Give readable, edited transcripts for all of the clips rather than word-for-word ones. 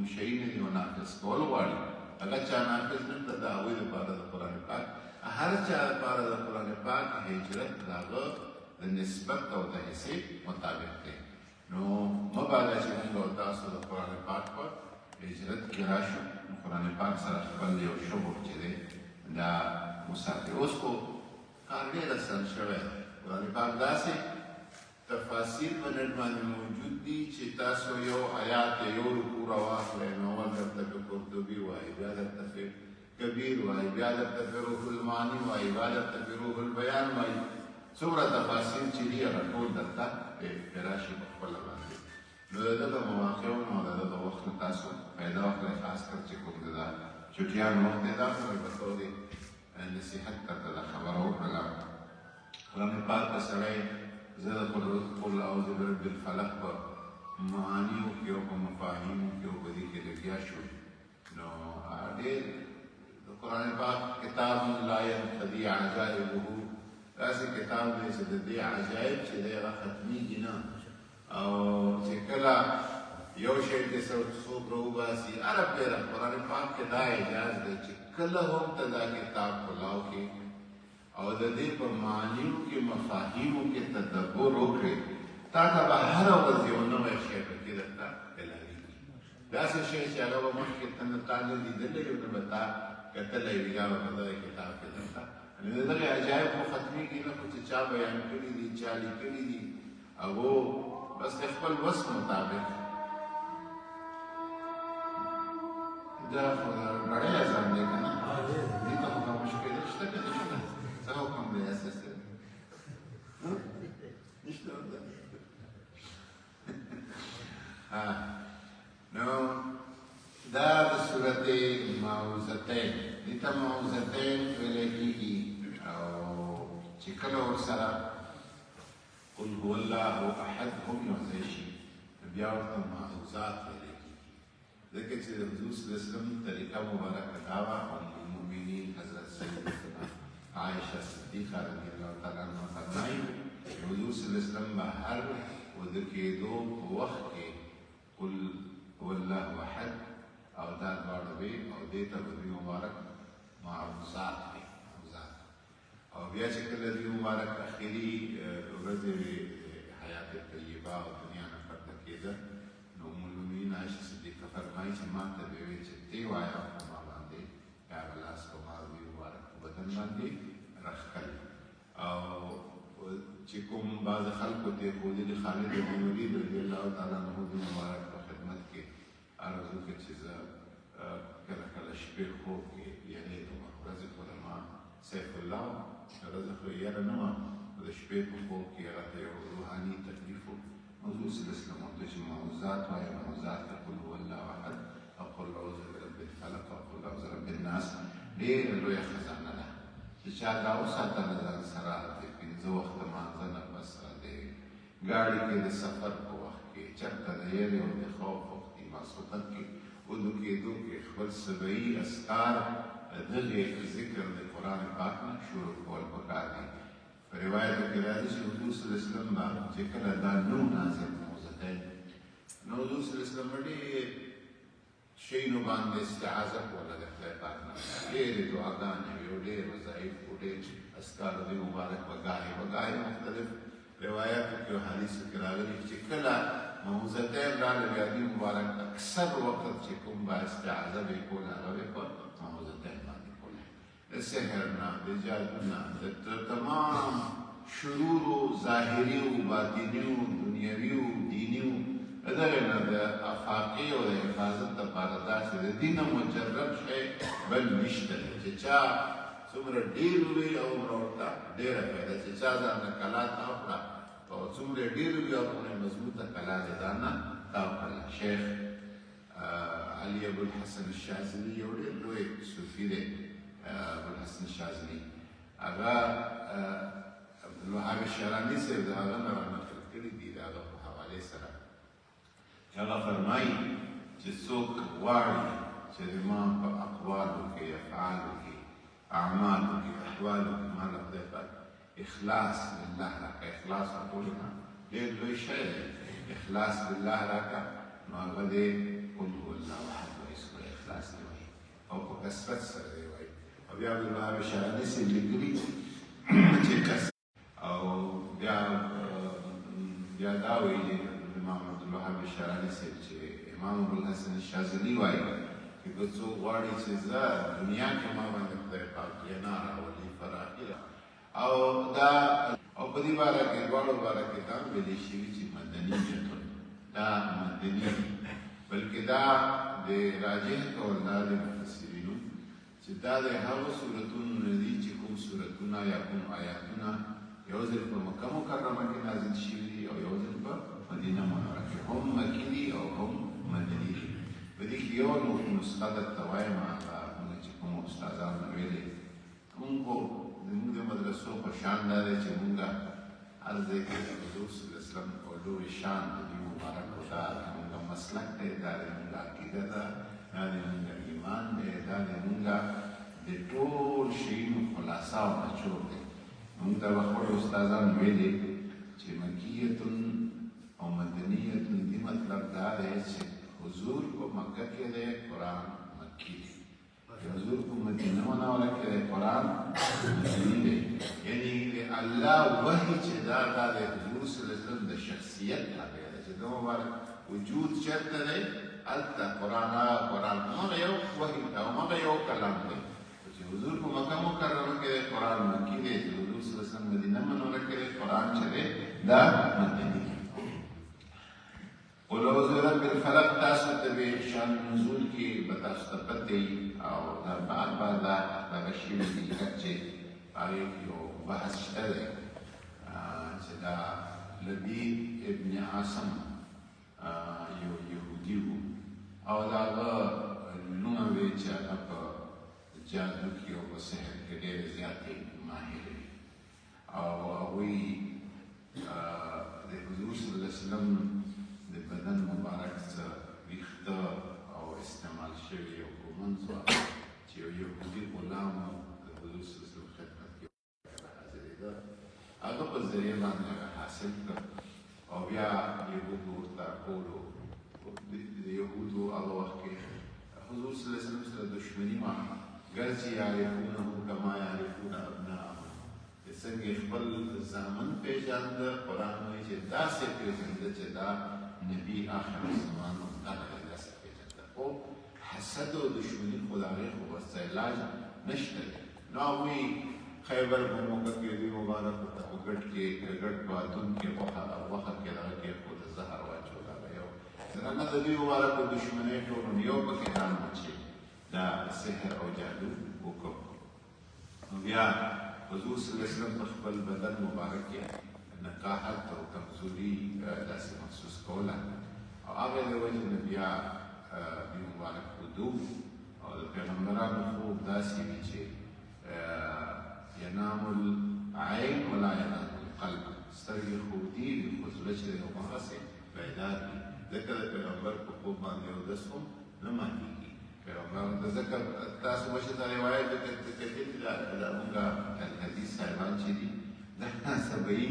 کوم شیونه دي او نافذ کول غواړي هغه چا نافذ نه کړه د هغوی دپاره د قرآن پاک هر چا دپاره د قرآن پاک هجرت د هغه د نسبت او د حصې مطابق دی نو مه باید چې موږ او تاسو د قرآن پاک په هجرت کې راشو قرآن پاک سره خپل یو شغل چې دی دا مسافر اوس خو کار ډېر اسان شوی قرآن پاک داسې تفاصیل په نت باندې موجود دي چې تاسو یو آیات یو رکوع راواخلئ نو اول درته په قرطبي وایي بیا درته په کبیر وایي بیا درته په روح المعانی وایي بیا درته په روح البیان وایي څومره تفاصیل چې دي هغه ټول درته په راشي په خپله باندې نو د ده د مواقعو نو د ده د وخت نه تاسو پیدا واخلئ خاص کر چې کوم د دا چټیان وخت دی دا خو به طور نصیحت درته دا خبره وکړله قرآن پاک په سړی زه د قل اعوذ برب الفلق په معانیو کې او په مفاهیمو کې او په دې کې لګیا شو نو ډېر د قرآن پاک کتاب لا ينقضي عجائبه داسې کتاب دی چې د دې عجایب چې دی هغه ختمیږي نه او چې کله یو شی کې څوک راوباسي هره پیره قرآن پاک کې دا اعجاز دی چې کله هم ته دا کتاب کلاو کې او د دې په معنیو کې مفاهیمو کې تدبر وکړې تا ته به هره ورځ یو نوی شی پکې درته اعلانېږي داسې شی چې هغه به مخکې ته نه تا نه لیدلی وي نو به تا کتلی وي یا به په دغه کتاب کې درته د دغې عجایب خو ختمېږي نه خو چې چا بیان کړي دي چا لیکلي دي هغو بس د خپل وس مطابق دا خو د نړۍ اذان دی که نه دې ته خو کوم مشکل شته که نشته څه حکم دی اساس دی نشته ورته نو دا د صورت معوذتین دې ته معوذتین ویلی کېږي او چې کله ورسره قل هو الله احد هم یوځای شي بیا ورته معوذات ویلی کېږي ځکه چې د حضور صلی الله علیه وسلم طریقه مبارکه دا وه ام المؤمنین حضرت سیدتنا عائشہ صدیقه رضی الله تعالی عنها فرمایي حضور صلی الله علیه وسلم به هر وده کېدو په وخت کې قل هو الله احد او دا دواړه وي او دې ته به دوی مبارک معوذات وي او بیا چې کله دوی مبارک اخري ورځې وي حیات طیبه او دنیا نه پرته کېده نو ام المؤمنین عایشه صدیقه فرمایي چې ما ته به ویل چې تی وایه په ما باندې یا به لاس په ما دوی مبارک په بدن باندې راښکل او چې کوم بعض خلکو ته یې ښودلي خالد بن ولید رضی الله تعالی عنه د مبارک په خدمت کې آرزو کې چې زه کله کله شپې خوب کې یعنې د ورځې خو د ما سیف الله ورځې خو یاره نه وه د شپې په خوب کې هغه ته یو روحاني تکلیف و حضور صلی الله علیه وسلم ورته چې معوذات وایه معوذات ته قل هو الله احد او قل اعوذ برب الفلق او قل اعوذ برب الناس ډېره لویه خزانه ده چې چا دا وساتله ځان سره د پنځه وخته مانځه نه بس د ګاډي کې د سفر په وخت کې چېرته د یېرې او د خوف وختي ماسخوتن کې ودو کېدو کې خپل سبعي اذکار دغې ذکر د قرآن پاک نه شروع کول پکار دي په روایتو کې راځي چې حضور صلی الله علیه وسلم به چې کله دا نوم نازل معوذتین نو حضور صلی الله علیه وسلم ډېر شیانو باندې استعاذه کوله د خدای پاک نه ډېرې دعاګانې وي او ډېر وظایف او ډېر اذکار د مبارک وګاهې مختلف روایاتو کې او حدیثو کې راغلي چې کله معوذتین راغله بیا دوی مبارک اکثر وخت چې کوم به استعاذه به یې کوله هغه به په معوذتین باندې کوله د سحر نه د جادو نه د تمام شرورو ظاهري او باطني او دنیوي او دیني او دغه نه د افاقي او د حفاظت دپاره داسې د دین نه مجرب شی بل نشته دی چې چا څومره ډېر وي او ورته ډېره فایده چې چا ځان نه کلا تاو کړه او څومره ډېر وي او کومه مضبوطه کلا دې ځان نه تاو کړله شیخ علي ابوالحسن الشاذلي یو ډېر لوی صوفي دی ابوالحسن الشاذلي هغه عبدالوهاب الشعراني صاحب د هغه نه رانقل کړي دي د هغه په حوالې سره هغه فرمایي چې څوک غواړي چې زما په اقوالو کې افعالو کې اعمالو کې احوالو کې ما له خدای پاک اخلاص لله راکړه اخلاص ټولو نه ډېر لوی شی دی اخلاص لله راکړه نو هغه دی قل هو الله کثرت سره دی وایي. او بیا عبدالوهاب شعراني صاحب لیکلي چې او بیا دا ویلي امام عبدالوهاب شعراني صاحب چې امام ابوالحسن الشاذلي وایي چې که څوک غواړي چې زه دنیا کې ما باندې خدای پاک غنا راولي فراخي او دا او په دې باره کې دواړو باره کې دا ویلي شوي چې مدنیت دا مدني بلکې دا د راجح قول دا د مفسرینو چې دا د هغو صورتونو نه دي چې کوم صورتونه یا کوم آیاتونه یو ځل په مکه مکرمه کې نازل شوي دي او یو ځل په مدینه منوره کې هم مکي دي او هم مدني دي. په دې کې یو نسخه درته وایم هغه موږ چې کومو استادانو ویلې موږ خو زموږ د مدرسو په شان دا دی چې موږ هر ځای کې د حضور صلی الله علیه وسلم په لوی شان د دې مبارکو دا زموږ مسلک دی، دا د موږ عقیده ده، دا د موږ ایمان دی، دا د موږ د ټول شیانو خلاصه او نچوړ دی. موږ ته به خپلو استادانو ویلې چې مکیتون او مدنیتون دې مطلب دا دی چې حضور په مکه کې دی، قرآن مکی دی. حضور په مدینه منوره کې دی، قرآن مدني دی. یعنې د الله وحی چې دا د حضور صلی الله علیه وسلم د شخصیت تابع دی چې د مبارک وجود چېرته دی هلته قرآن همغه یو وحی ده او همغه یو کلام دی. چې حضور په مکه مکرمه کې دی، قرآن مکی دی. چې حضور صلی الله علیه وسلم مدینه منوره کې دی، قرآن چې دی دا مدني دی. قل اعوذ برب الفلق تاسو ته به شان نزول کې به تاسو ته پته او دا بار دا دغه شوي دي چې هغې کې یو بحث شته دی چې دا لبید ابن عاصم یو یهودي و او د هغه نومه وې چې هغه په جادو کې او په سحر کې ډېرې زیاتې ماهر وي او هغوی د حضور صلی الله علیه وسلم د بدن مبارک څخه ویښته او استعمال شوي یو ږمنځ وه چې یو یهودي غلام د حضور صلی الله علیه وسلم خدمت کې حاضرېده، هغه په ذریعه باندې هغه حاصل کړ او بیا یهودو ورته کولو. د یهودو هغه وخت کې حضور صلی الله علیه وسلم سره دښمني وه، ګرچې یعرفونه کما یعرفون ابناءهم چې څنګه یې خپل زامن پېژانده، قرآن وایي چې داسې پېژانده چې دا نبی آخر الزمان دغه داسې پېژانده. خو حسد او دښمني خو د هغې خو ورته علاج نشته دی. نو هغوی خیبر په موقع کې دوی مبارکو ته په ګډ کې ګډ بادون کې غوښه کې دغه کې خو د زهر واچول هغه یو څرنګه د دوی مبارکو دښمنۍ ټول یو پکې ځان چې دا سحر او جادو وکړو. نو بیا حضور صلی الله علیه وسلم په خپل بدن مبارک کې نقاحت او کمزوري داسې محسوس کوله او هغې د وجې نه بیا دوی مبارک ودو او د پیغمبرانو خوب داسې وي چې ینام العین ولا ینام القلب، سترګې خوب دي خو زړه چې دی هماغسې بیدار وي. ځکه د پیغمبر په خوب باندې اودس هم نه ماتېږي. پیغمبر ته ځکه تاسو مشر ته روایت کتلي دا مونږ الحدیث صاحبان چې دي دا سبعي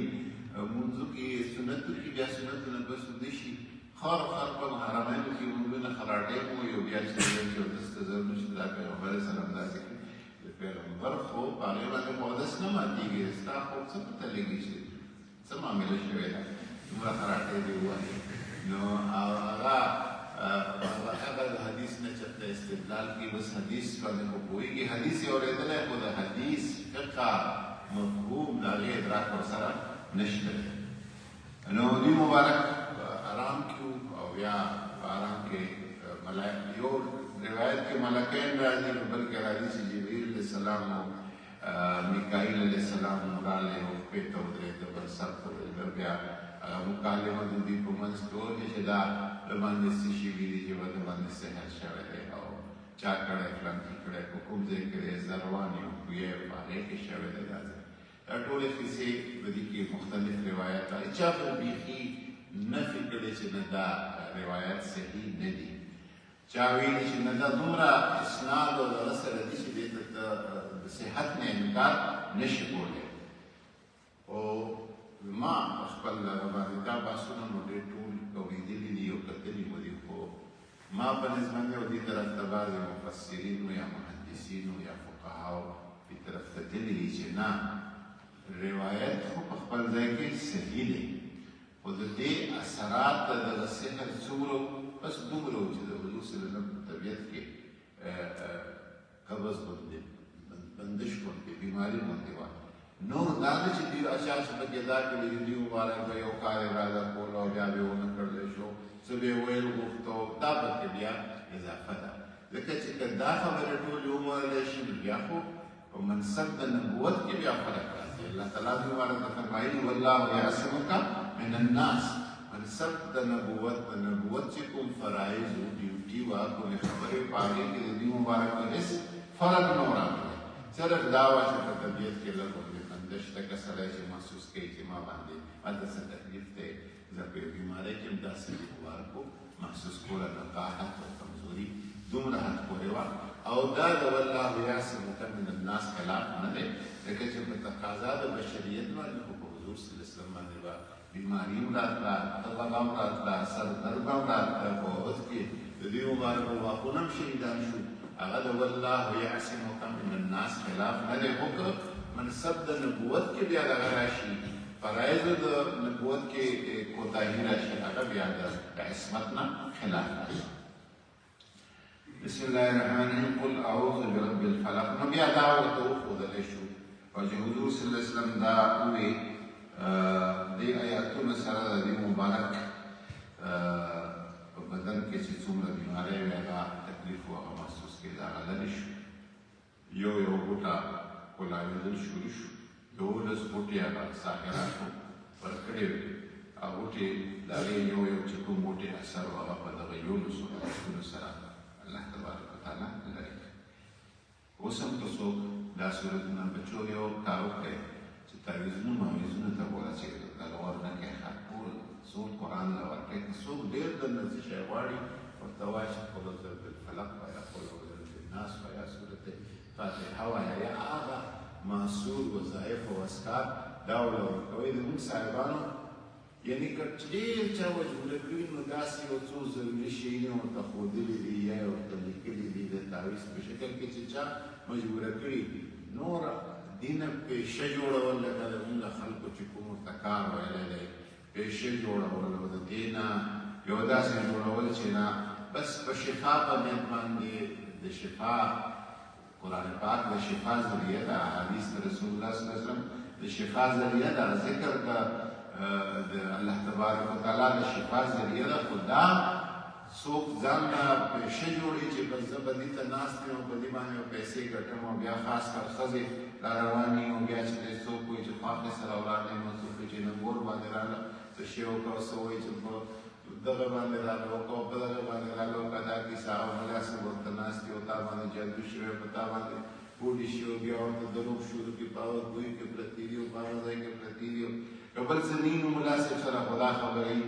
منځو کې سنتو کې بیا سنتو نه بس ودې شي خار په حرمینو کې مونږونه خراټې مو یو بیا چې اودس ته ضرور نشته. دا پیغمبر سلام داسې کړي د پیغمبر خوب هغې باندې خو اودس نه ماتېږي. ستا خوب څه پته لګي چې څه معامله شوې ده دومره خراټې دې ووهي. نو هغه د حدیث نه چېرته استدلال کوي، بس حدیث باندې خو پوهېږي. حدیث یې اورېدلی خو د حدیث فقه مفهوم د هغې ادراک ورسره نشته. نو دوی مبارک آرام کې او بیا په آرام کې یو روایت کې ملکین راځي نو بلکې راځي چې جبریل علیه السلام او میکائیل علیه السلام راغلی او پې ته ودرېده بل سر ته ودرېده. بیا مکالمه د دوی په منځ کې وکړې چې دا د باندې څه شوي دي چې د باندې سحر شوی دی او چا کړی فلانکي کړی په کوم ځای کې دی زروان یو کوی په هغې کې شوی دی. دا ټولې کیسې په دې کې مختلف روایات چا خو بیخي نفي کړی چې نه دا روایات صحیح نه دي، چا ویلي چې نه دا دومره اسناد او دغه سره دي چې دې ته د صحت نه انکار نشي کولی. او ما خپل باندې دا بحثونه نو ډېر ټول اورېدلي دي او کتلي مو دي، خو ما په نسبت یو دې طرف ته بعضې مفسرینو یا محدثینو یا فقهاو دې طرف ته تللي دي چې نه روایت خو په خپل ځای کې صحیح دی خو د دې اثرات د دغه سحر څومره بس دومره و چې د حضور صلی الله علیه وسلم په طبیعت کې قبض غوندې بندش غوندې بیماري غوندې وه نور دا نه چې دوی اچا چې پکې دا کړي دي دوی مبارک به یو کار یې راده کول او بیا به یې ونه کړلی شو څه به یې ویل غوښتو دا پکې بیا اضافه ده ځکه چې که دا خبرې ټولې ومنلی شي نو بیا خو په منصب د نبوت کې بیا فرق راځي الله تعالی دې مبارک ته فرمایي والله یعصمک من الناس منصب د نبوت چې کوم فرایض او ډیوټي وه کومې خبرې په هغې کې د دې مبارک ته هېڅ فرق نه و راغلی صرف دا وه چې په طبیعت کې لږ بندش ته که سړی چې محسوس کوي چې ما باندې هلته څه تکلیف دی زه په یو بیمارۍ کې هم داسې د مبارکو محسوس کوله نقاحت او کمزوري دومره حد پورې وه او دا د والله یعصمک من الناس کلام نه دی ځکه چې په تقاضا د بشریت باندې خو په حضور صلی الله علیه وسلم باندې به بیماري هم راتله دغه هم راتله سر درد هم راتله په احد کې د دې مبارکو واقعونه هم شهیدان شو هغه د والله یعصمک من الناس خلاف نه دی خو که منصب د نبوت کې بیا دغه راشي فرایضو د نبوت کې کوتاهي راشي هغه بیا د عصمت نه خلاف راشي بسم الله الرحمن الرحیم قل اعوذ برب الفلق نو بیا دا ورته وښودلی شو او چې حضور صلی الله علیه وسلم دا ووی دې آیاتونو سره د دې مبارک په بدن کې چې څومره بیمارۍ وې هغه تکلیف و هغه محسوس کېده هغه لرې شو یو بوټه کولاوېدل شروع شو 12 بوټې هغه ساحرانو ورکړې وې هغه بوټې د هغې یو چې کوم بوټې اثر و هغه په دغه 11 آیاتونو سره الله تبارک وتعالی لري اوس هم که څوک دا صورتونه بچو یو کار وکړي چې تعویضونو معویضونو ته ورسېږي دغه ورنه کې ټول څوک قرآن له ورکړي که څوک ډېر درنه څه شی غواړي ورته وایي چې قل اعوذ برب الفلق وایه قل اعوذ برب الناس وایه صورت فاتحه وایه یا هغه معصور وظایف او اذکار دا ورله ورکوئ د موږ صاحبانو یعنی که ډېر چا مجبوره کړي نو داسې یو څو ضروري شیونه ورته ښودلي دي یا یې ورته لیکلي دي د تعویض په شکل کې چې چا مجبوره کړي نور دینه پیشه جوړول لکه د موږ خلکو چې کوم ورته کار ویلی دی پیشه جوړول او د دې نه یو داسې جوړول چې نه بس په شفا په نیت باندې د شفا قرآن پاک د شفا ذریعه ده حدیث د رسول الله صلی الله علیه وسلم د شفا ذریعه ده ذکر د الله تبارک وتعالی د شفا ذریعه ده خو دا څوک ځان له پیشه جوړي چې بس زه به دې ته ناست یم او په دې باندې به پیسې ګټم او بیا خاص کر ښځې را روانې او بیا چې دی څوک وایي چې خواښې سره ولاړ یم او څوک وایي چې ننګور باندې راغله څه شی وکړه څه وایي چې په دغه باندې راغله وکړه په دغه باندې راغله وکړه دا کیسه او ملا صاحب ورته ناست دي او تا باندې جادو شوی په تا باندې پوډي شي او بیا ورته دروغ شروع کړي په هغه ګوی کې پرتې دي او په هغه ځای کې پرتې دي یو بل څه نینو ملا صاحب سره خو دا خبرې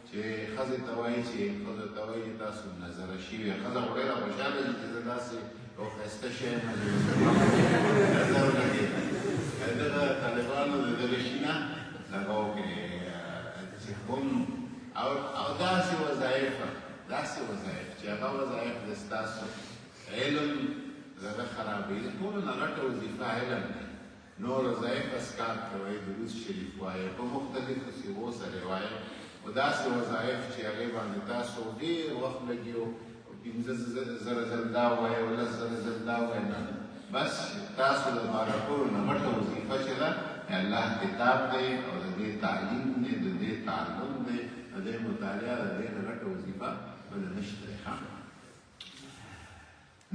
چې ښځې ته وایي چې ښځو ته وایي تاسو نظره شوې ښځه خو ډېره خوشحاله دي چې زه داسې یو ښایسته شی یم نظر ولګېده دغه طالبانو د دغه شي نه دغه وکړې چې کوم او داسې وظایف چې هغه وظایف د ستاسو علم زړه خرابوي د ټولو نه غټه وظیفه علم دی نور وظایف اذکار کوئ درود شریف وایئ په مختلفو صیغو سره وایئ خو داسې وظایف چې هغې باندې تاسو ډېر وخت لګي او 15 زره ځل دا وایئ او 10 زره ځل دا وایئ نه بس تاسو دپاره ټولو نه غټه وظیفه چې ده د الله کتاب دی او د دې تعلیم دی د دې تعلم دی د دې مطالعه د دې نه غټه وظیفه بله نشته دی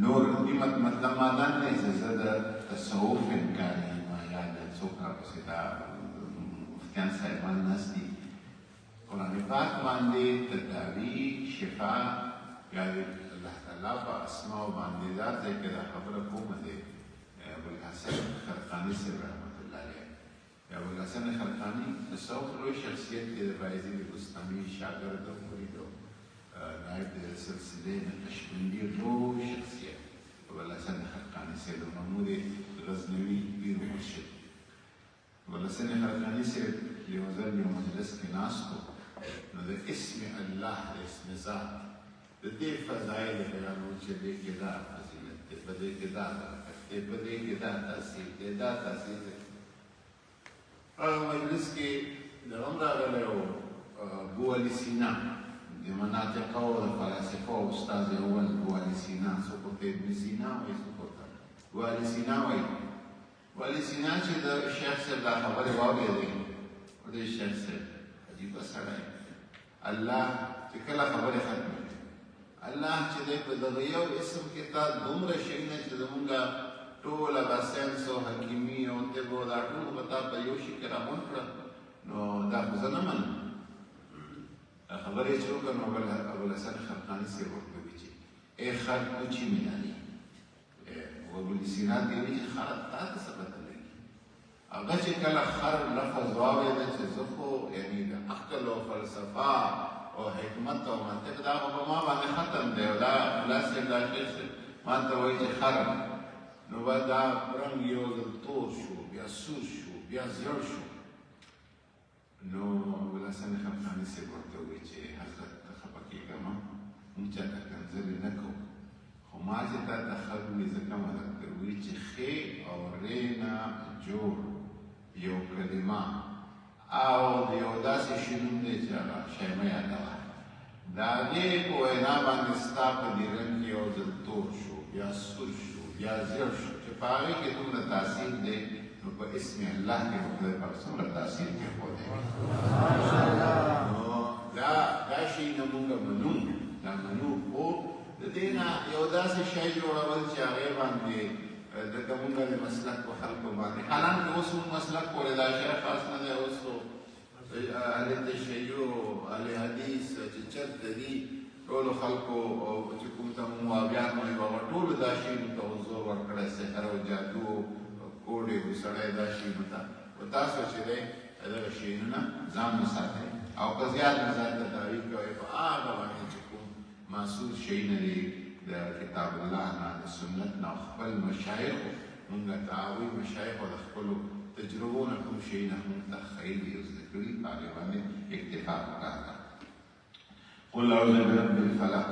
نور دې مطلب ما دا نه چې زه د تصوف انکار یم یا د څوک راپسې دا مفتیان صاحبان ناست دي قرآن پاک باندې تداوي شفا یا د الله تعالی په اسماو باندې دا ځای کې دا خبره کومه دی ابوالحسن خرقاني صاحب رحمت الله علیه ابوالحسن خرقاني د تصوف لوی شخصیت دی د بایزید بستامي شاګرد او مرید نائب د سلسلې نقشبندي لوی شخصیت ابوالحسن خرقاني صاحب د محمود غزنوي پیر مرشد ابوالحسن خرقاني صاحب یو ځل یو مجلس کې ناست و نو د اسم الله د اسم ذات د دې فضایل بیانول چې دې کې دا فضیلت دی، په دې کې دا برکت دی، په دې کې دا تاثیر دی، دا تاثیر دی. هغه مجلس کې د هم راغلی و ابو علي سینا د مناطقو د فلاسفو استاد اول ابو علي سینا، څوک ورته ابن سینا وایي، څوک ورته ابو علي سینا وایي. ابو علي سینا چې د شیخ صاحب دا خبرې واورېدې، و دې شیخ صاحب عجیبه سړی، الله چې کله خبرې ختمې الله چې دی په دغه یو اسم کې تا دومره شیونه چې زمونږ ټوله به ساینس او حکیمي او طب او دا ټول به تا په یو شي کې راغونډ کړه، نو دا خو زه نه منم. خبرې چې وکړه نو ابوالحسن خرقاني صاحب ورته وایي چې ای خر کوچی میداني، و ابوالي سینا ته وایي چې خر تا ته څه پته لګي. هغه چې کله خر لفظ واورېده چې زه خو یعنې د عقل او فلسفه او حکمت او منطق دا خو په ما باندې ختم دی، او دا ملا صاحب دا شیخ صاحب ما ته وایي چې خر، نو به دا رنګ یو ځل تور شو، بیا سور شو، بیا زیړ شو. نو ابوالحسن خرقاني صاحب ورته وایي چې حضرت ته خفه کېږه مه، موږ چاته کنځلې نه کوو، خو ما چې تا ته خر وایي ځکه مه درته وایي چې ښې او رې نه جوړ یو کلمه او د یو داسې شي نوم دی چې هغه شی مه یادوه، د هغې په وینا باندې ستا په دې رنګ کې یو ځل تور شو، بیا سور شو، بیا زیړ شو، چې په هغې کې دومره تاثیر دی، نو په اسم الله کې خو خدای پاک څومره تاثیر کېښودی. نو دا شی نه مونږ منو، دا منو، خو د دې نه یو داسې شی جوړول چې هغې باندې دغه مونږ د مسلک په خلکو باندې، حالانکه اوس مونږ مسلک پورې دا شی خاص نه دی، اوس خو اهل تشیع اهل حدیث چې چېرته دي ټولو خلکو چې کوم ته مونږ وهابیان وایو هغه ټولو دا شیانو ته زور ورکړی، سحر او جادو کوډې وسړی دا شیانو ته، خو تاسو چې دی دغه شیانو نه ځان وساتئ او په زیات نه ځان ته تحریک کوئ په هغه باندې چې کوم محسوس شیونه دي د کتاب الله نه، د سنت نه، خپل مشایخو مونږ ته هغوی مشایخو د خپلو تجربو نه کوم شیونه مونږ ته ښیي دي او زده کړي، په هغې باندې اکتفا پکار ده. قل اعوذ برب الفلق،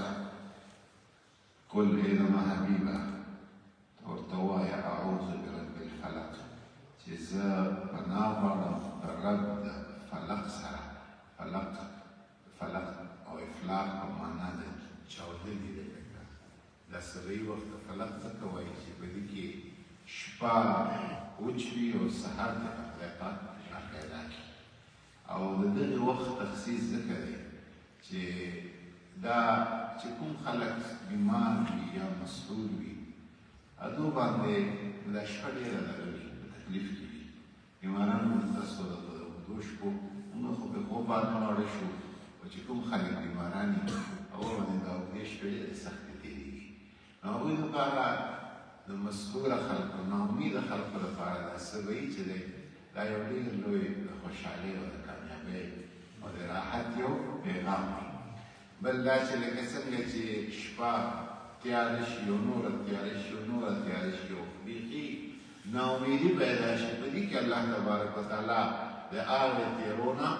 قل ای زما حبیبه ورته ووایه اعوذ برب الفلق چې زه پناه غواړم د رب د فلق سره. فلق او افلاق په معنا د چاودنې دی، دا سبعي وخت د فلق ځکه وایي چې په دې کې شپه وچ وي او سهار ته خدای پاک راپیدا کړي، او د دغې وخت تخصیص ځکه دی چې دا چې کوم خلک بیمار وي یا مسحور وي هغو باندې دا شپه ډېره دغه وي، په تکلیف کې وي. بیماران مو تاسو د اوږدو شپو موږ خو په خوب باندې واړه شو، او چې کوم خلک بیماران وي هغو باندې دا اوږدې شپې ډېرې سختې تېرېږي. نو هغوی لپاره د مسحوره خلکو، ناامیده خلکو لپاره دا سبعي چې دی دا یو ډېر لوی د خوشحالۍ او د کامیابۍ او د راحت یو پیغام دی. بل دا چې لکه څنګه چې شپه تیاره شي او نوره تیاره شي او نوره تیاره شي او بیخي ناامیدي پیدا شي، په دې کې الله تبارک وتعالی د هغې تیرو نه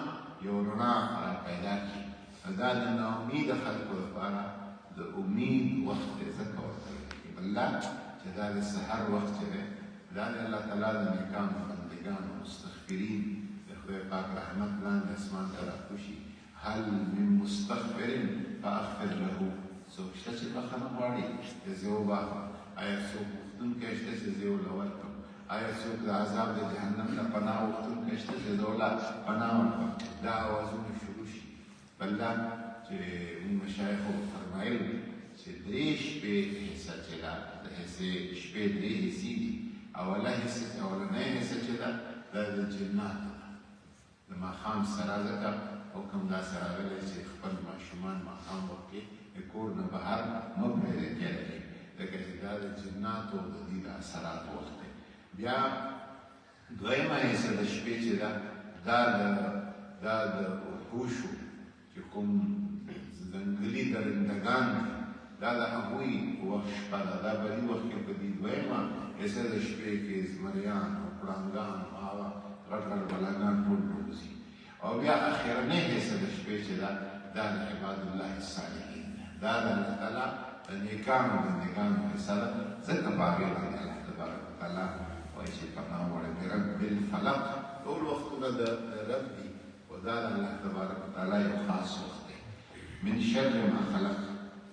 یو رڼا راپیدا کړي. دا د ناامیده خلکو لپاره د امید وخت دی، ځکه ورته ویل بل دا چې دا د سحر وخت چې دی دا د الله تعالی د نیکانو بندګانو مستغفرین د خدای پاک رحمت لاندې اسمان ته راکوشي. هل من مستغفر فاغفر له، څوک شته چې بخښنه غواړي چې زه وبخښم؟ آیا څوک غوښتونکی شته چې زه ورله ورکړم؟ آیا څوک د عذاب د جهنم نه پناه غوښتونکی شته چې زه ورله پناه ورکړم؟ دا اوازونه شروع شي. بل دا چې موږ مشایخو فرمایل چې درې شپې حصه چې ده د شپې درې حصې دي. اولنۍ حصه چې ده دا د جناتو ده، د ماښام سره ځکه حکم داسې راغلی چې خپل ماشومان ماښام وخت کې د کور نه بهر مه پرېږدئ، ځکه چې دا د جناتو د دې د اثراتو وخت دی. بیا دویمه حصه د شپې چې ده دا د وحوشو چې کوم ځنګلي درندګان دي دا د هغوی وخت شپه ده. دا بدي وخت کې په دې دویمه حصه د شپې کې زمریان او پړانګان او هغه غټ غټ بلاګان ټول راوځي. او بیا اخرنۍ حصه د شپې چې ده دا د عباد الله الصالحین ده، د دا د الله تعالی د نیکانو بندګانو حصه ده ځکه په هغې باندې الله تبارک وتعالی وایي چې پناه وړئ برب الفلق ټول وختونه د رب دي خو دا د الله تبارک وتعالی یو خاص وخت دی من شر ما خلق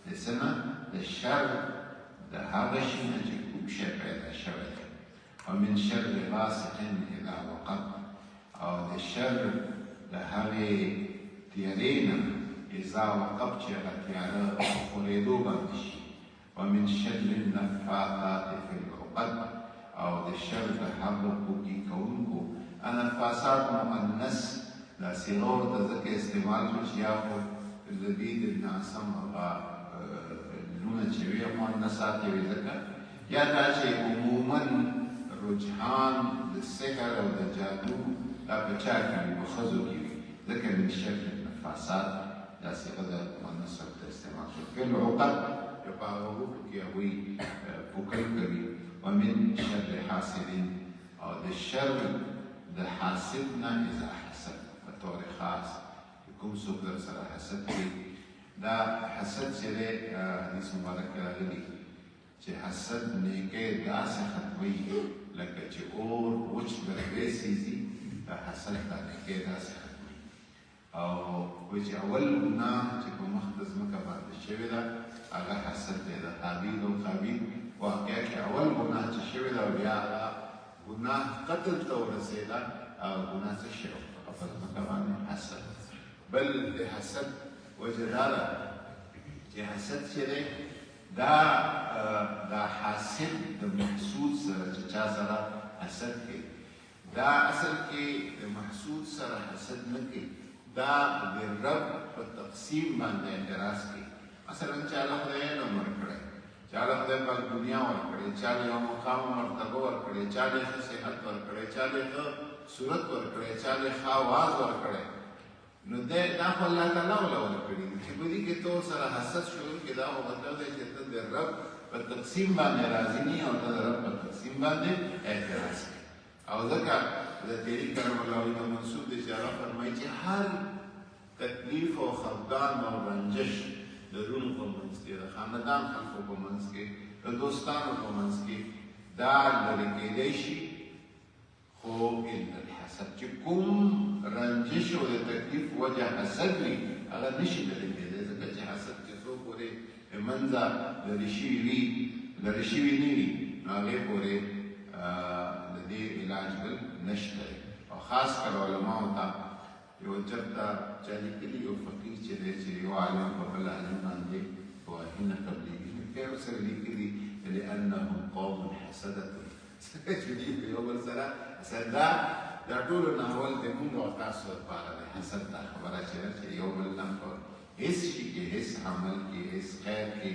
د څه نه د شر د هغه شي نه چې کوم شی پیدا شوی دی ومن شر غاسق اذا وقب او د شر د هغې تیارې نه اذا وقب چې هغه تیاره په خورېدو باندې شي ومن شر النفاثات في العقد او د شر د هغو پوکي کوونکو انفاسات مؤنث دا صیغه ورته ځکه استعمال شو چې یا خو د دې د ناسم هغه لونه چې وي مؤنثات یې وي ځکه یا دا چې عموما رجحان د سحر او د جادو دا په چا کې وي په ښځو کې وي ځکه من شر النفاسات دا صيغه د مؤنث ورته استعمال شو فعل عقد یو په هغو کې هغوی پوکل کوي ومن شر حاسد او د شر د حاسد نه اذا حسد په طور خاص کوم څوک در سره حسد کوي دا حسد چې دی حدیث مبارک راغلی چې حسد نیکۍ داسې ختموي لکه چې اور وچ برګې سیزي دا حسد دا نیکۍ داسې ختموي او وایي چې اول ګناه چې په مخ د ځمکه باندې شوې ده هغه حسد دی د حابیل او قابیل واقعه کې اول ګناه چې شوې ده او بیا هغه ګناه قتل ته ورسېده او ګناه څه شی وه په ځمکه باندې حسد بل د حسد وجه دا ده چې حسد چې دی دا حاسد د محسود سره چې چا سره حسد کوي دا اصل کې د محسود سره حسد نه کوي دا د رب په تقسیم باندې اعتراض کوي مثلا چا له خدای علم ورکړی چا له خدای پاک دنیا ورکړی چا له یو مقام او مرتبه ورکړی چا له ښه صحت ورکړی چا له ښه صورت ورکړی چا له ښه اواز ورکړی نو دا خو الله تعالی ولا ورکړي چې په دې کې تو سره حسد شروع کې دا خو مطلب دی چې ته د رب په تقسیم باندې راضي نه او ته د رب په تقسیم باندې اعتراض کوي او ځکه د تیری کرم الله ته منسوب دي چې هغه فرمایي چې هر تکلیف او خفګان او رنجش د روح په منځ کې د خاندان خلکو په منځ کې د دوستانو په منځ کې دا لرې کېدی شي خو الا الحسد چې کوم رنجش او د تکلیف وجه حسد وي هغه نشي لرې کېدی ځکه چې حسد چې څوک پورې منځه لرې شوي وي لرې شوي نه وي نو هغې پورې د دې علاج بل نشته او خاص کر علماو ته یو چرته چا لیکلي یو فقیر چې دی چې یو عالم په بل عالم باندې وحي نه قبلېږي نو بیا ورسره لیکلي لأنهم قوم حسدة ځکه چې دوی په یو بل سره حسد دا ټولو نه اول د مونږ او تاسو لپاره دی حسد دا خبره چې ده چې یو بل نه په هېڅ شي کې هېڅ عمل کې هېڅ خیر کې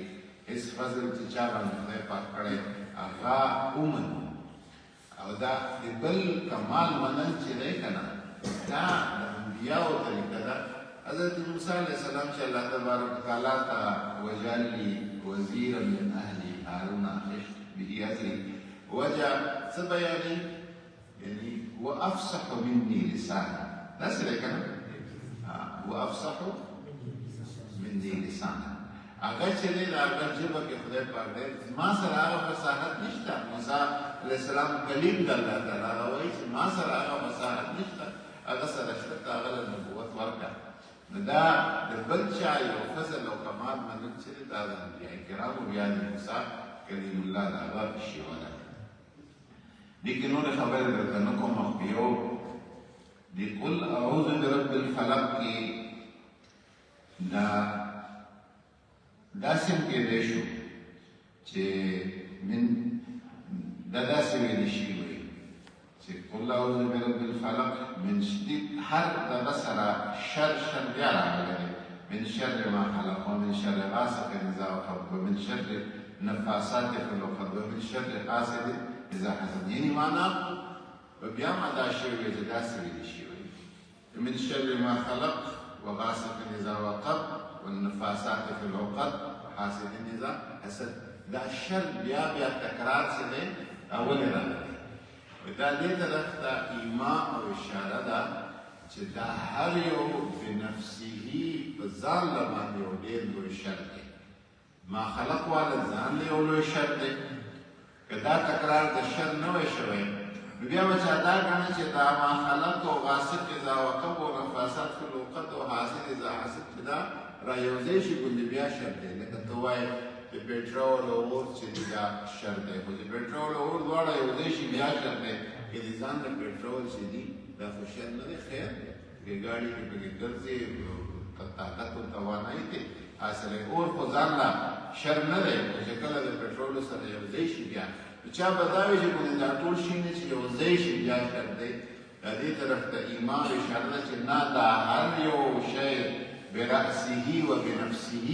هېڅ فضل چې چا باندې خدای پاک کړی هغه ومنو او دا د بل کمال منل چې دی که نه دا د انبیاو طریقه ده حضرت موسی علیه السلام چې الله تبارک وتعالی ته وجعل لي وزیرا من اهلي هارون اخي به ازري وجه څه بیانوي یعنی وافصح مني لسانا داسې دی که نه وافصح مني لسانا هغه چې دی د هغه ژبه کې خدای پاک دی ما سره هغه فصاحت نشته موسی علیه السلام کلیم د الله تعالی هغه وایي چې ما سره هغه فصاحت نشته هغه سره شته ته هغه له نبوت ورکړه نو دا د بل چا یو فضل او کمال منل چې دی دا د انبیاء کرامو بیا د موسی کلیم الله د هغه شیوه ده دې کې نورې خبرې درته نه کوم مخکې یو د قل اعوذ برب الفلق کې داسې هم کېدی شو چې دا داسې ویلی شوي وي چې قل اعوذ برب الفلق من شدید هر دغه سره شر بیا راغلی دی من شر ما خلق ومن شر غاسق اذا وقب ومن شر نفاثات في العقد ومن شر حاسد اذا حسد یعنی معنا بیا ما دا شوي وي چې داسې ویلی شوي من شر ما خلق وغاسق اذا وقب والنفاسات في العقد وحاسد اذا حسد دا شر بیا تکرار څه دی اولې راغلی دا دې طرف ته ایما او اشاره ده چې دا هر یو بنفسه په ځان باندې یو ډېر لوی شر دی ما خلق والا ځان له یو لوی شر دی که دا تکرار د شر نه وی شوی نو بیا به چا دا ګڼه چې دا ما خلق او غاسق اذا وقب و نفاسات فی الوقت او حاصل اذا حاصل چې دا را یوځای شي ګوندې بیا شر دی لکه ته وایې د پېټرول او اور چې دی دا شر دی خو د پېټرول او اور دواړه یوځای شي بیا شر دی که د ځان د پېټرول چې دي دا خو شر نه دی خیر دی که ګاډي کې پکې ګرځې طاقت او توانایي دی حاصل اور خو ځان لا شر نه دی چې کله د پېټرول سره یوځای شي بیا چا به دا وي چې ګوندې دا ټول شي نه چې یوځای شي بیا شر دی د دې طرف ته ایمان اشاره ده چې نه دا هر یو شی برأسه و بنفسه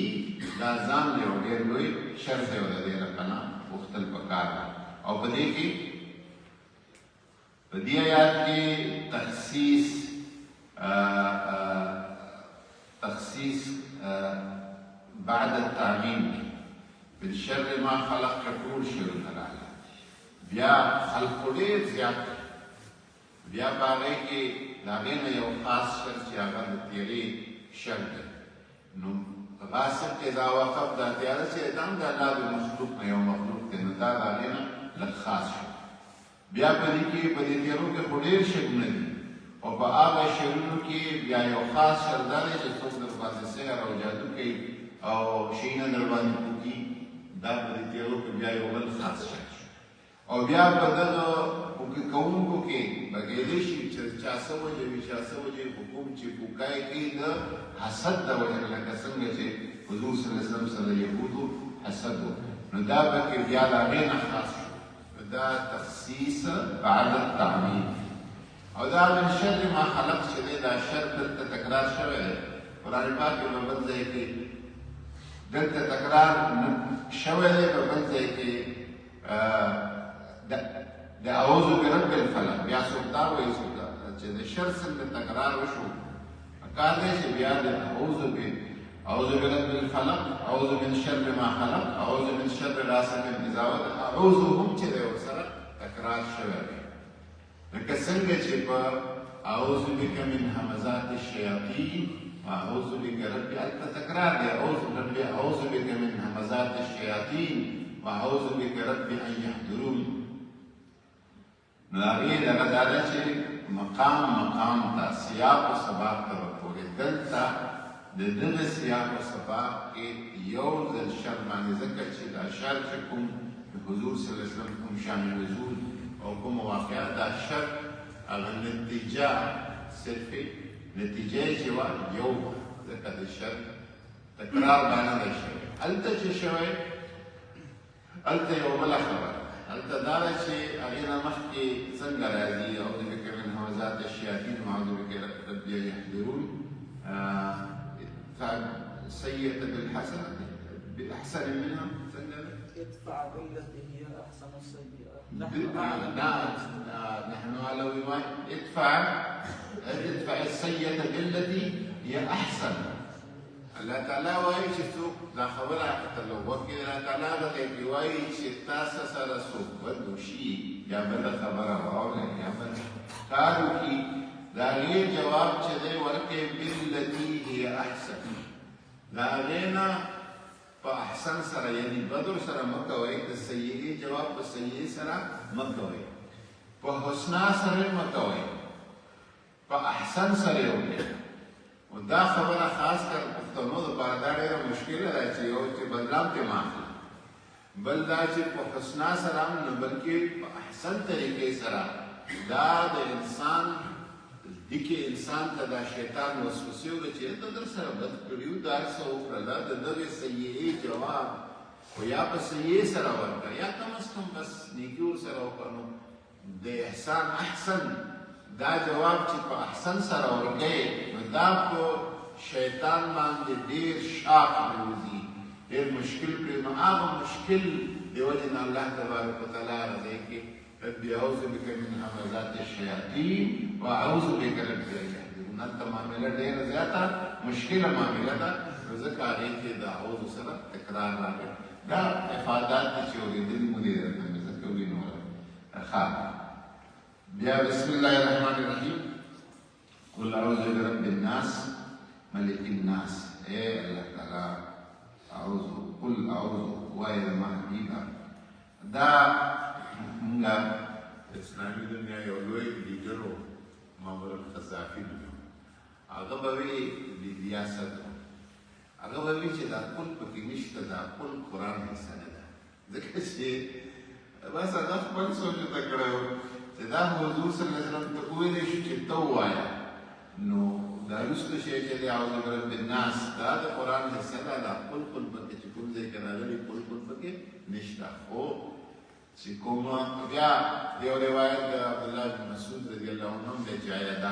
دا ځان یو ډېر لوی شر دی او د دې نه پناه غوښتل پکار ده او په دې کې په دې آیات کې تخصیص بعد التعمیم بالشر ما خلق ټول شرونه راغلي بیا خلق ډېر زیات بیا په هغې کې د هغې نه یو خاص شر چې هغه د تیرې شر دی نو غاسق اذا وقف دا تیاره چې دا هم د الله د مخلوق نه یو مخلوق دی نو دا د هغې نه لږ خاص شو بیا په دې کې په دې تیرو کې خو ډېر شرونه دي او په هغه شرونو کې بیا یو خاص شر دا دی چې څوک در باندې سحر او جادو کوي او شیونه در باندې پوکي دا په دې تیرو کې بیا یو بل خاص شر او بیا په دغه پوکي کوونکو کې بګېدی شي چې چا څه وجوي چا څه وجوي حکم چې پوکای کوي د حسد د وجه لکه څنګه چې حضور صلی الله علیه وسلم سره یهودو حسد و نو دا پکې بیا د هغې نه خاص شو دا تخصیص بعد التعمیم او دا من شر ما خلق چې دی دا شر دلته تکرار شوی دی قرآن پاک کې په بل ځای کې دلته تکرار شوی دی په بل ځای کې د اعوذ برب الفلق بیا څوک دا وایي چې د شر څنګه تکرار وشو کار دی چې بیا د اعوذ برب الفلق اعوذ من شر ما خلق اعوذ من شر غاسق اذا وقب اعوذ هم چې دی ورسره تکرار شوی دی لکه څنګه چې په اعوذ بک من همزات الشیاطین واعوذ بک رب هلته تکرار دی اعوذ بک من همزات الشیاطین واعوذ بک رب ان یحضرون نو هغې دغه دا ده چې مقام ته سیاق و سباق ته ورپورې دلته د دغه سیاق و سباق کې یو ځل شر باندې ځکه چې دا شر چې کوم د حضور صلی الله علیه وسلم کوم شان نزول او کوم واقعه دا شر هغه نتیجه صرف نتیجه یې چې وه یو ځکه د شر تکرار باندې دی شوی هلته چې شوی هلته یو بله خبره هلته دا ده چې هغې نه مخکې څنګه راځي اعوذ بک من همزات الشیاطین واعوذ بک رب ان یحضرون سیئة بالحسنة بأحسن منها څنګه ادفع بالتي هي أحسن السيئة نحن على رواية ادفع السيئة بالتي هي أحسن الله تعالی وایي چې څوک دا خبره ته لوګ کې الله تعالی غته وایي چې تاسو سره څوک بد وشي یا بل خبره واورئ یا بل کار وکړي دا غي جواب چې دی ورکې بالتي هي احسن دا غینا په احسن سره یعنی بدر سره مکوئ د سیئه جواب په سیئه سره مکوئ په حسنا سره مکوئ په احسن سره وکړئ او دا خبره خاص کر پښتنو لپاره دا ډېره مشکله ده چې یو چې بدلام کې ماخلي بل دا چې په حسنا سره نه بلکې په احسن طریقې سره دا د انسان دکې انسان ته دا شیطان وسوسې وکړي چې ته در سره بد کړي دا څه وکړه دا د دغې سیئې جواب خو یا په سیئې سره ورکړه یا کم از کم بس نیکي ورسره وکړه نو د احسان احسن دا جواب چې په احسن سره ورکړې نو دا په شیطان باندې ډېر شاق پرېوځي ډېر مشکل کړي نو هغه مشکل د وجې نه الله تبارک وتعالی رضی کې رب اعوذ بک من همزات الشیاطین واعوذ بک رب ان یحضرون هلته معامله ډېره زیاته مشکله معامله ده نو ځکه هغې کې د اعوذ سره تکرار راغلی دا افادات دي چې اورېدلي مو دي درته مې ځکه ووینول ښه بیا بسم الله الرحمن الرحیم قل اعوذ برب الناس ملک الناس اے اللہ تعالی اعوذ قل اعوذ وای زما حبیبه دا مونږه اسلامي دنیا یو لوی لیډر و معمر القذافي هغه به وي ریاست هغه به وي چې دا قل پکې نشته دا قل قرآن حصه نه ده ځکه چې بس هغه خپل سوچ ته کړی و چې دا حضور صلی الله علیه وسلم ته وویلی شو چې ته ووایه نو دا وروسته شی چې دی اعوذ برب الناس دا د قرآن حصه ده دا قل پکې چې کوم ځای کې راغلي قل پکې نشته خو چې کومه بیا یو روایت د عبدالله بن مسعود رضی الله عنه دی چې آیا دا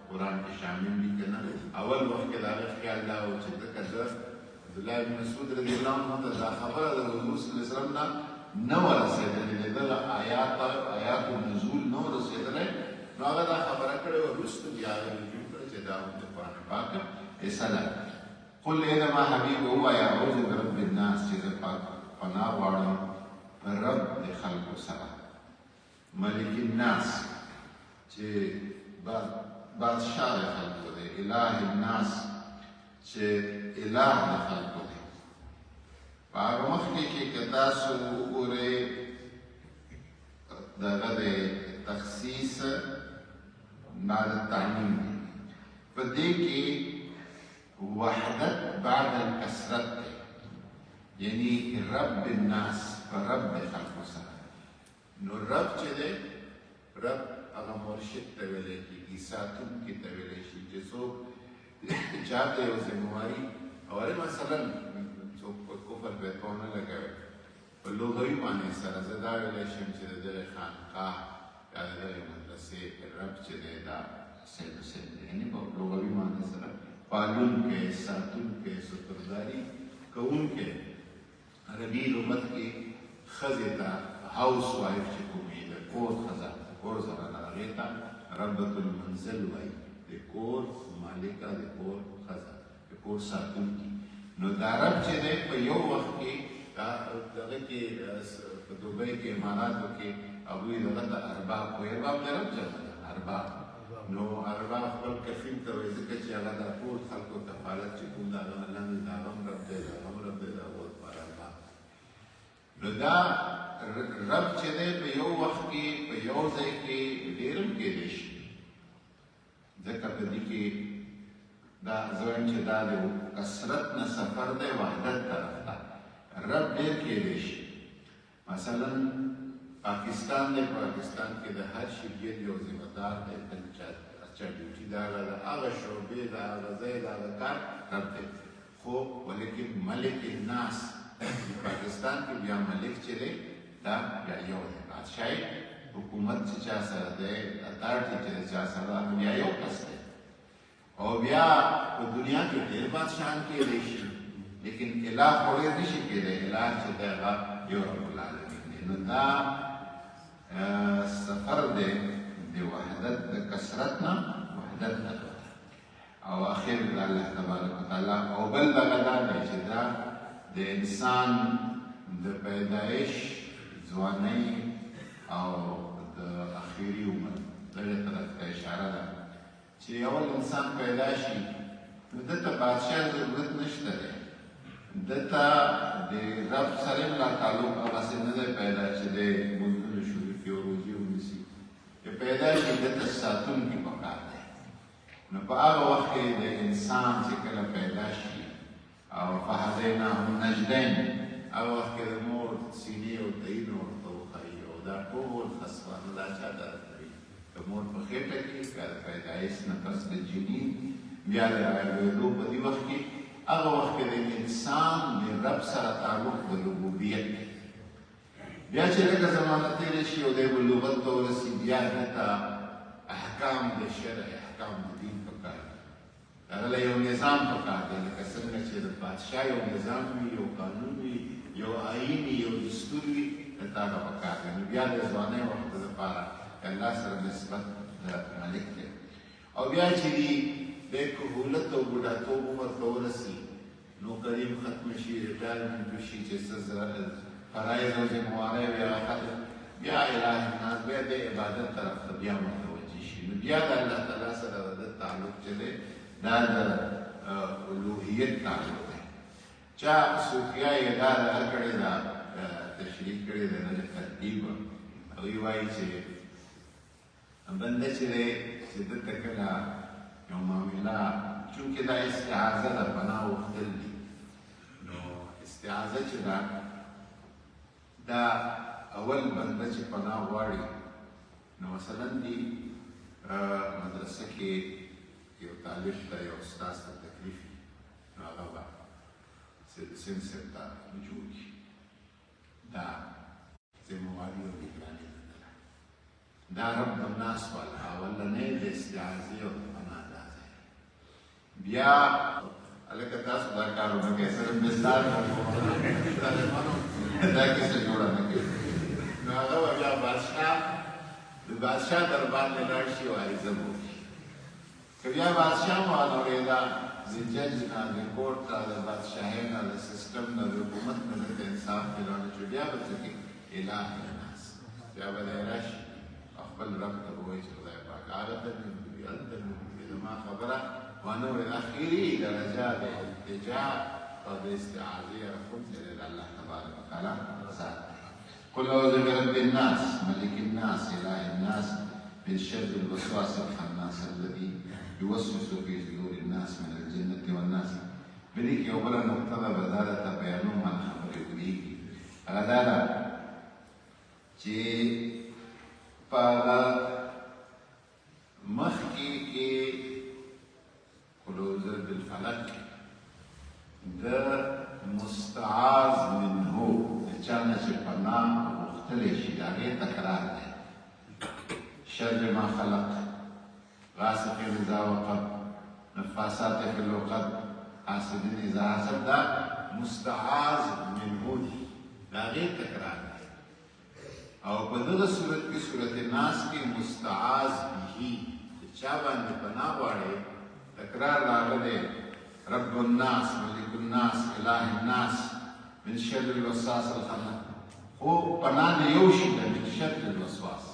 قرآن کې شامل دي که نه اول وخت کې د هغه خیال دا و چې ځکه زه عبدالله بن مسعود رضی الله عنه ته دا خبره د حضور صلی الله علیه وسلم نه ورسېدلې د دغه آیات نزول نه ورسېدلی نو هغه دا خبره کړې وه وروسته بیا هغه رجوع کړه چې دا د قرآن پاک حصه ده قل ای زما حبیب ووایه اعوذ برب الناس چې زه پناه غواړم رب د خلقو سره ملک الناس چې بادشاہ د خلقو دی الہ الناس چې الہ د خلقو دی په هغه مخکې کې که تاسو وګورئ دغه د تخصیص بعد التعمیم دی په دې کې وحدت بعد الکثرت دی یعنی رب الناس رب د خلقو سره نو رب چې دی رب هغه مرشد ته ویلی کېږي ساتونکي ته ویلی شي چې څوک چا ته یو ذمواري اولې مثلا څوک په کفر بیتو نه لګوي په لغوي معنی سره زه دا ویلی شم چې د دغې خانقاه یا د دغې مدرسې رب چې دی دا سید حسین دی یعنې په لغوي معنی سره پالونکی ساتونکی سترداري کوونکی عربي لغت کې ښځې ته هاوس وایف چې کومې د کور ښځه کور زنانه هغې ته ربة المنزل وایي د کور مالکه د کور ښځه د کور ساتونکي نو دا رب چې دی په یو وخت کې دغه کې په دوبۍ کې اماراتو کې هغوی دغه ته ارباب وایي ارباب د رب جمع ده ارباب نو ارباب خپل کفیل ته وایي ځکه چې هغه دا ټول خلکو کفالت چې کوم د هغه لاندې د هغه هم رب دی د هغه هم رب دی د هغو دپاره ارباب نو دا رب چې دی په یو وخت کې په یو ځای کې ډېر هم کېدی شي ځکه په دې کې دا زه وایم چې دا د کثرت نه سفر دی وحدت طرف ته رب ډېر کېدی شي مثلا پاکستان دی پاکستان کې د هر شریعت یو ذمه دار دی بل چا ډیوټي داره د هغه شعبې د هغه ځای د هغه کار رب دی خو ولیکن ملک الناس پاکستان کې بیا ملک چې دی دا بیا یو دی بادشاهي حکومت چې چا سره دی اتارټي چې چا سره بیا یو کس دی او بیا په دنیا کې ډېر بادشاهان کېدی شي لیکن الہ خو ډېر نشي کېدی الہ چې دی هغه یو رب العالمین دی نو دا سفر دی د وحدت د کثرت نه وحدت ته او اخر د الله تبارک وتعالی او بل دغه دا دی چې دا د انسان د پیدایش ځوانۍ او د اخري عمر دغې طرف ته اشاره ده چې اول انسان پیدا شي نو ده ته بادشاه ضرورت نشته دی ده ته د رب سره لا تعلق هغسې نه دی پیدا چې دی لمونځونه شروع کړي او روژې ونیسي چې پیدا شي ده ته ساتونکي پکار دی نو په هغه وخت کې د انسان چې کله پیدا شي او فهدیناه النجدین هغه وخت کې د مور سینې او تایونه ورته وښایي او دا ټول خسوانه دا چا ته راکوي د مور په خېټه کې که د پیدایښت نه پس د جنین بیا د رالوېدو په دې وخت کې هغه وخت کې د انسان د رب سره تعلق د ربوبیت دی بیا چې لږه زمانه تېره شي او دی بلوغت ته ورسي بیا دته احکام د شرع احکام د دین پکار دي هغه له یو نظام پکار دی لکه څنګه چې د بادشاه یو نظام وي یو قانون وي یو آیین وي یو دستور وي دته هغه پکار دی نو بیا د ځوانۍ وخت دپاره الله سره نسبت د مالک دی او بیا چې دی د کهولت او بوډاتوب عمر ته ورسي نو کریم ختم شي ریټایرمنټ وشي چې څه فرایض او ذموارۍ بیا ختم بیا الہ الناس بیا د عبادت طرف ته بیا متوجه شي نو بیا د الله تعالی سره د تعلق چې دی دا د الوهیت تعلق دی چا صوفیا یې دا دغه کړې ده تشریح کړې ده نه ترتیب هغوی وایي چې بنده چې دی چې دلته کله یو معامله چونکې دا استعاذه ده پناه غوښتل دي نو استعاذه چې ده دا اول بنده چې پناه غواړي نو مثلا دی مدرسه کې یو طالب ته یو استاذ ته تکلیف وي نو هغه به سنسر ته رجوع کړي دا ذمواري او نگراني دا رب الناس والا اولنی د استعاذې او پناه دا ځای بیا هلکه تاسو دا کار ونه کوئ صرف مثال طالبانو دا کیسه جوړه نه کوي نو هغه به بیا د بادشاه دربار ته لاړ شي او عریضه به وکړي که بیا بادشاه مو واورېده د جج نه د کورټ نه د بادشاهۍ نه د سیسټم نه د حکومت نه دلته انصاف میلاونه شو بیا به څه کوي اله الناس بیا به دی راشي خپل رب ته به وایي چې خدای پاک هلته مې وکړي هلته مې وکړي زما خبره وانه وایي اخري درجه د التجا او د استعاذې رفض دی د الله تبارک وتعالی ذات قل اعوذ برب الناس ملك الناس اله الناس من شر الوسواس الخناس الذي يوسوس في صدور الناس من الجنة والناس بدې کې یو بله نقطه ده به دا درته بیانوم ما خبرې ولیږي هغه دا ده چې په هغه مخکې کې قل اعوذ بالفلق د مستعاذ منه د چا نه چې پناه غوښتلی شي د هغې تکرار دی شر ما خلق غاسق اذا وقب نفاسات في العقد حاسد اذا حسد دا مستعاذ منه دی د هغې تکرار دی او په دغه صورت کې صورت الناس کې مستعاذ به د چا باندې پناه غواړې تکرار راغلی رب الناس ملک الناس اله الناس من شر الوسواس الخناس خو پناه د یو شي ده من شر الوسواس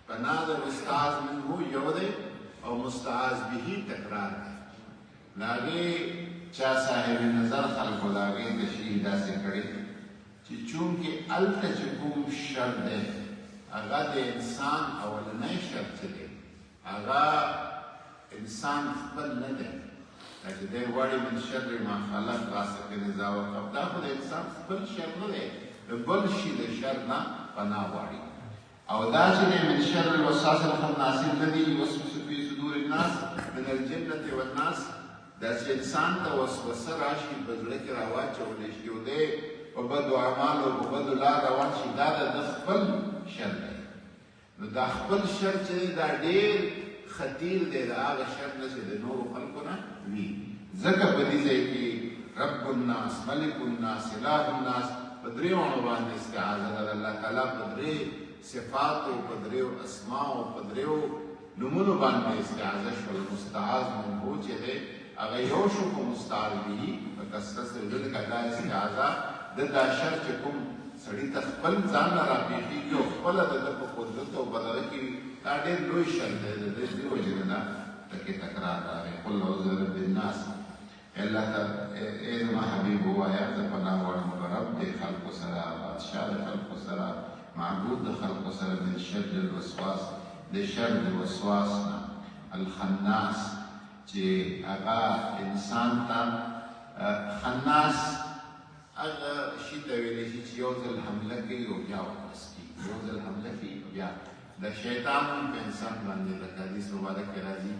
پناه د مستعاذ منه یو دی او مستعاذ به تکرار دی د هغې چا صاحب نظر خلکو د هغې تشریح داسې کړې چې چونکې هلته چې کوم شر دی هغه د انسان اولنی شر چې دی هغه انسان خپل نه دی دا چې دی غواړي من شر ما خلق غاسق اذا وقب دا خو د انسان خپل شر نه دی د بل شي د شر نه پناه غواړي او دا چې دی من شر الوسواس الخناس الذي يوسوس في صدور الناس من الجنة والناس دا چې انسان ته وسوسه راشي په زړه کې راواچولی شي او دی په بدو اعمالو په بدو لار روان شي دا د خپل شر دی نو دا خپل شر چې دی دا ډېر خطیر دی د هغه شر نه چې د نورو خلکو نه وي ځکه په دې ځای کې رب الناس ملک الناس اله الناس په درې واړو باندې استعاذه ده د الله تعالی په درې صفاتو په درېو اسماو په درېو نومونو باندې استعاذه شول مستعاذ منه چې دی هغه یو شو په مستعاذ به په کثرت سره ځکه دا استعاذه د دا شر چې کوم سړي ته خپل ځان نه راپېښېږي او خپله د ده په قدرت او بدغه کې دا ډېر لوی شر دی د دې وجې نه دا ټکې تکرار راغی قل اعوذ برب الناس الله ته ای زما حبیب ووایه زه پناه غواړم په رب د خلقو سره بادشاه د خلقو سره معبود د خلقو سره من شر الوسواس د شر د وسواس نه الخناس چې هغه انسان ته خناس هغه شي ته ویلی شي چې یو ځل حمله کوي او بیا واپس کېږي یو ځل حمله کوي بیا د شیطان هم په انسان باندې لکه حدیث مبارک کې راځي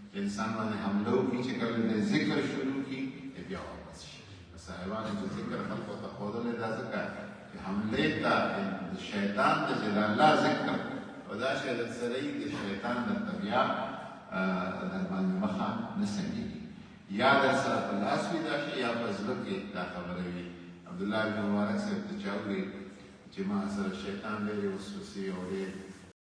چې انسان باندې حمله وکړي چې کله د ذکر شروع کړي بیا واپس شي صاحبانو چې ذکر خلکو ته ښودلی دا ځکه چې حملې ته د شیطان ته چې د الله ذکر او دا شی در سره یي د شیطان درته بیا در باندې مخه نه سنګېږي یا در سره په لاس وي دا شی یا په زړه کې دا خبره وي عبدالله بن مبارک صاحب ته چا وویل چې ما سره شیطان ډېرې وسوسې او ډېر